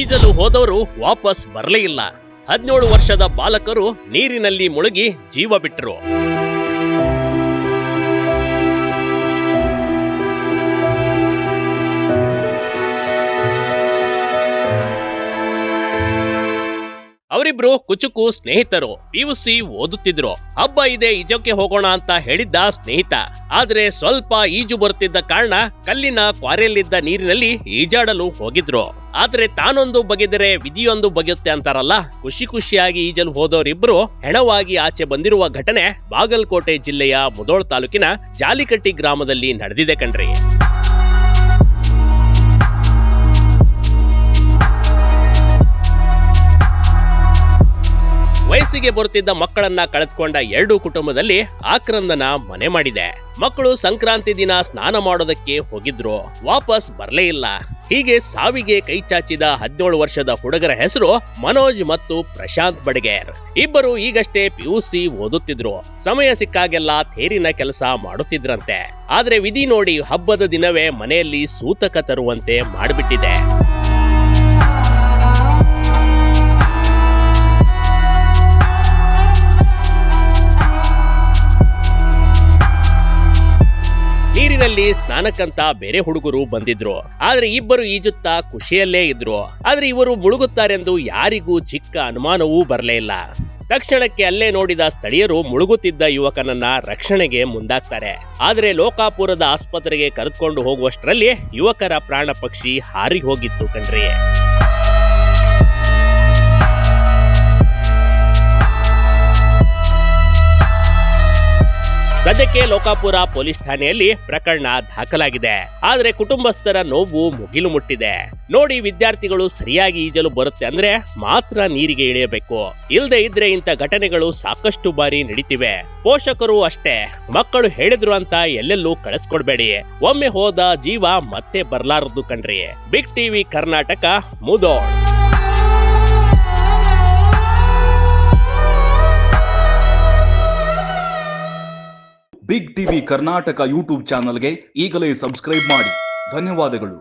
ಈಜಲು ಹೋದವರು ವಾಪಸ್ ಬರಲೇ ಇಲ್ಲ. 17 ವರ್ಷದ ಬಾಲಕರು ನೀರಿನಲ್ಲಿ ಮುಳುಗಿ ಜೀವ ಬಿಟ್ಟರು. ಅವರಿಬ್ರು ಕುಚುಕು ಸ್ನೇಹಿತರು. PUC ಓದುತ್ತಿದ್ರು. ಹಬ್ಬ ಇದೆ, ಈಜಕ್ಕೆ ಹೋಗೋಣ ಅಂತ ಹೇಳಿದ್ದ ಸ್ನೇಹಿತ. ಆದ್ರೆ ಸ್ವಲ್ಪ ಈಜು ಬರುತ್ತಿದ್ದ ಕಾರಣ ಕಲ್ಲಿನ ಕ್ವಾರೆಯಲ್ಲಿದ್ದ ನೀರಿನಲ್ಲಿ ಈಜಾಡಲು ಹೋಗಿದ್ರು. ಆದ್ರೆ ತಾನೊಂದು ಬಗೆದರೆ ವಿಧಿಯೊಂದು ಬಗೆಯುತ್ತೆ ಅಂತಾರಲ್ಲ, ಖುಷಿಯಾಗಿ ಈಜಲು ಹೋದವರಿಬ್ರು ಹೆಣವಾಗಿ ಆಚೆ ಬಂದಿರುವ ಘಟನೆ ಬಾಗಲಕೋಟೆ ಜಿಲ್ಲೆಯ ಮುಧೋಳ ತಾಲೂಕಿನ ಜಾಲಿಕಟ್ಟಿ ಗ್ರಾಮದಲ್ಲಿ ನಡೆದಿದೆ ಕಣ್ರಿ. ವಯಸ್ಸಿಗೆ ಬರುತ್ತಿದ್ದ ಮಕ್ಕಳನ್ನ ಕಳೆದುಕೊಂಡ ಎರಡೂ ಕುಟುಂಬದಲ್ಲಿ ಆಕ್ರಂದನ ಮನೆ ಮಾಡಿದೆ. ಮಕ್ಕಳು ಸಂಕ್ರಾಂತಿ ದಿನ ಸ್ನಾನ ಮಾಡೋದಕ್ಕೆ ಹೋಗಿದ್ರು, ವಾಪಸ್ ಬರಲೇ ಇಲ್ಲ. ಹೀಗೆ ಸಾವಿಗೆ ಕೈ ಚಾಚಿದ 17 ವರ್ಷದ ಹುಡುಗರ ಹೆಸರು ಮನೋಜ್ ಮತ್ತು ಪ್ರಶಾಂತ್ ಬಡಗೇರ್. ಇಬ್ಬರು ಈಗಷ್ಟೇ PUC ಓದುತ್ತಿದ್ರು. ಸಮಯ ಸಿಕ್ಕಾಗೆಲ್ಲ ಥೇರಿನ ಕೆಲಸ ಮಾಡುತ್ತಿದ್ರಂತೆ. ಆದ್ರೆ ವಿಧಿ ನೋಡಿ ಹಬ್ಬದ ದಿನವೇ ಮನೆಯಲ್ಲಿ ಸೂತಕ ತರುವಂತೆ ಮಾಡಿಬಿಟ್ಟಿದೆ. ನೀರಿನಲ್ಲಿ ಸ್ನಾನಕ್ಕಂತ ಬೇರೆ ಹುಡುಗರು ಬಂದಿದ್ರು. ಆದ್ರೆ ಇಬ್ಬರು ಈಜುತ್ತಾ ಖುಷಿಯಲ್ಲೇ ಇದ್ರು. ಆದ್ರೆ ಇವರು ಮುಳುಗುತ್ತಾರೆಂದು ಯಾರಿಗೂ ಚಿಕ್ಕ ಅನುಮಾನವೂ ಬರಲೇ ಇಲ್ಲ. ತಕ್ಷಣಕ್ಕೆ ಅಲ್ಲೇ ನೋಡಿದ ಸ್ಥಳೀಯರು ಮುಳುಗುತ್ತಿದ್ದ ಯುವಕನನ್ನ ರಕ್ಷಣೆಗೆ ಮುಂದಾಗ್ತಾರೆ. ಆದ್ರೆ ಲೋಕಾಪುರದ ಆಸ್ಪತ್ರೆಗೆ ಕರೆದುಕೊಂಡು ಹೋಗುವಷ್ಟರಲ್ಲಿ ಯುವಕರ ಪ್ರಾಣ ಪಕ್ಷಿ ಹಾರಿ ಹೋಗಿತ್ತು ಕಣ್ರಿ. ಸದ್ಯಕ್ಕೆ ಲೋಕಾಪುರ ಪೊಲೀಸ್ ಠಾಣೆಯಲ್ಲಿ ಪ್ರಕರಣ ದಾಖಲಾಗಿದೆ. ಆದ್ರೆ ಕುಟುಂಬಸ್ಥರ ನೋವು ಮುಗಿಲು ಮುಟ್ಟಿದೆ. ನೋಡಿ, ವಿದ್ಯಾರ್ಥಿಗಳು ಸರಿಯಾಗಿ ಈಜಲು ಬರುತ್ತೆ ಅಂದ್ರೆ ಮಾತ್ರ ನೀರಿಗೆ ಇಳಿಯಬೇಕು. ಇಲ್ಲದೆ ಇದ್ರೆ ಇಂಥ ಘಟನೆಗಳು ಸಾಕಷ್ಟು ಬಾರಿ ನಡೀತಿವೆ. ಪೋಷಕರು ಅಷ್ಟೇ, ಮಕ್ಕಳು ಹೇಳಿದ್ರು ಅಂತ ಎಲ್ಲೆಲ್ಲೂ ಕಳಿಸ್ಕೊಡ್ಬೇಡಿ. ಒಮ್ಮೆ ಹೋದ ಜೀವ ಮತ್ತೆ ಬರ್ಲಾರದು ಕಣ್ರಿ. Big TV Karnataka, Mudhol. Big TV Karnataka YouTube ಚಾನಲ್ಗೆ ಈಗಲೇ ಸಬ್ಸ್ಕ್ರೈಬ್ ಮಾಡಿ. ಧನ್ಯವಾದಗಳು.